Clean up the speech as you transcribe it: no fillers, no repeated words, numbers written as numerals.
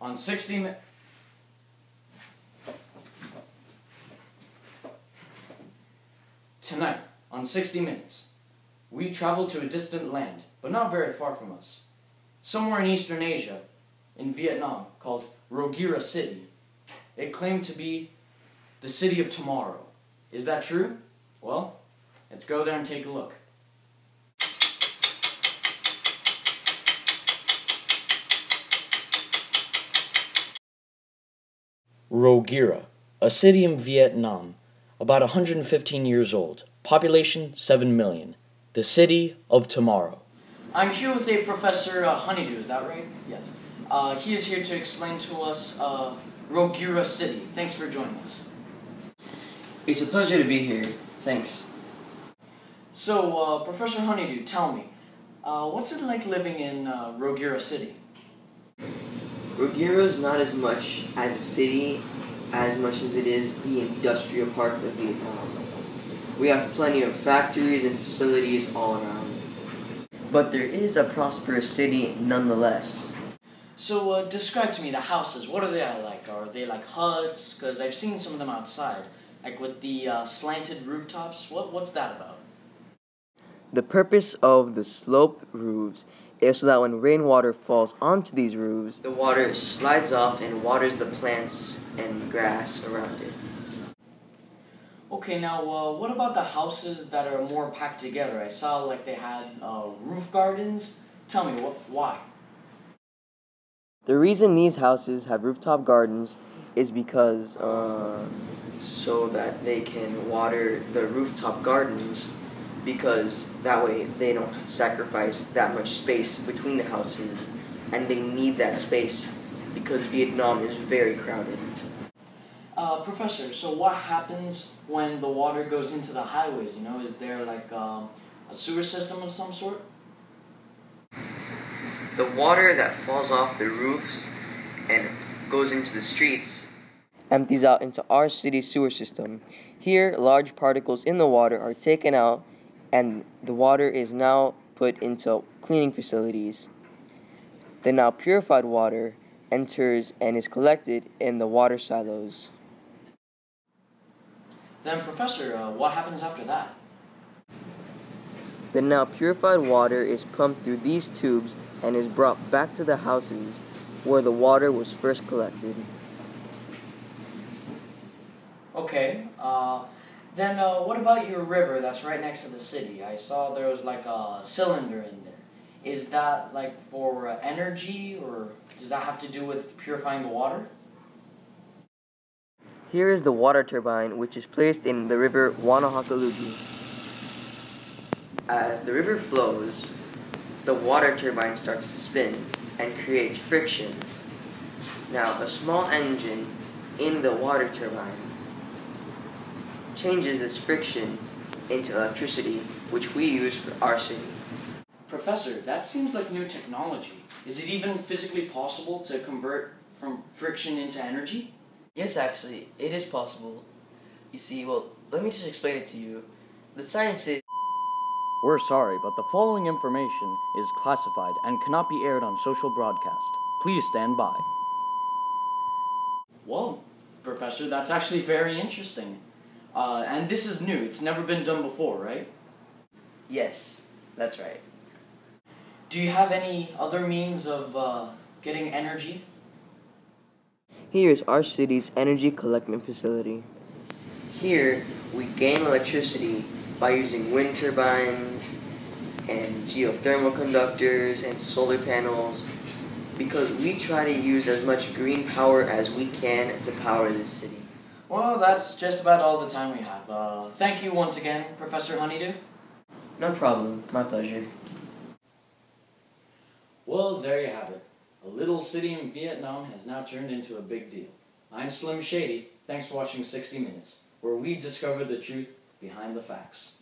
on 60 Minutes. Tonight, on 60 Minutes, we travel to a distant land, but not very far from us. Somewhere in Eastern Asia, in Vietnam, called Roguira City. It claimed to be the city of tomorrow. Is that true? Well, let's go there and take a look. Roguira, a city in Vietnam, about 115 years old, population 7 million, the city of tomorrow. I'm here with a Professor Honeydew, is that right? Yes. He is here to explain to us Roguira City. Thanks for joining us. It's a pleasure to be here. Thanks. So, Professor Honeydew, tell me, what's it like living in Roguira City? Roguira is not as much as a city as much as it is the industrial part of Vietnam. We have plenty of factories and facilities all around. But there is a prosperous city nonetheless. So, describe to me the houses. What are they like? Are they like huts? Because I've seen some of them outside. Like with the slanted rooftops. What's that about? The purpose of the sloped roofs is so that when rainwater falls onto these roofs, the water slides off and waters the plants and grass around it. Okay, now what about the houses that are more packed together? I saw like they had roof gardens. Tell me, why? The reason these houses have rooftop gardens is because so that they can water the rooftop gardens, because that way they don't sacrifice that much space between the houses, and they need that space because Vietnam is very crowded. Professor, so what happens when the water goes into the highways? You know, is there like a sewer system of some sort? The water that falls off the roofs and goes into the streets empties out into our city's sewer system. Here, large particles in the water are taken out, and the water is now put into cleaning facilities. The now purified water enters and is collected in the water silos. Then, Professor, what happens after that? The now purified water is pumped through these tubes and is brought back to the houses where the water was first collected. Okay, then what about your river that's right next to the city? I saw there was like a cylinder in there. Is that like for energy, or does that have to do with purifying the water? Here is the water turbine, which is placed in the river Wanahakalugi. As the river flows, the water turbine starts to spin and creates friction. Now, a small engine in the water turbine changes this friction into electricity, which we use for our city. Professor, that seems like new technology. Is it even physically possible to convert from friction into energy? Yes, actually, it is possible. You see, well, let me just explain it to you. The science is... We're sorry, but the following information is classified and cannot be aired on social broadcast. Please stand by. Well, Professor, that's actually very interesting. And this is new. It's never been done before, right? Yes, that's right. Do you have any other means of getting energy? Here is our city's energy collecting facility. Here, we gain electricity by using wind turbines and geothermal conductors and solar panels, because we try to use as much green power as we can to power this city. Well, that's just about all the time we have. Thank you once again, Professor Honeydew. No problem. My pleasure. Well, there you have it. A little city in Vietnam has now turned into a big deal. I'm Slim Shady. Thanks for watching 60 Minutes, where we discover the truth behind the facts.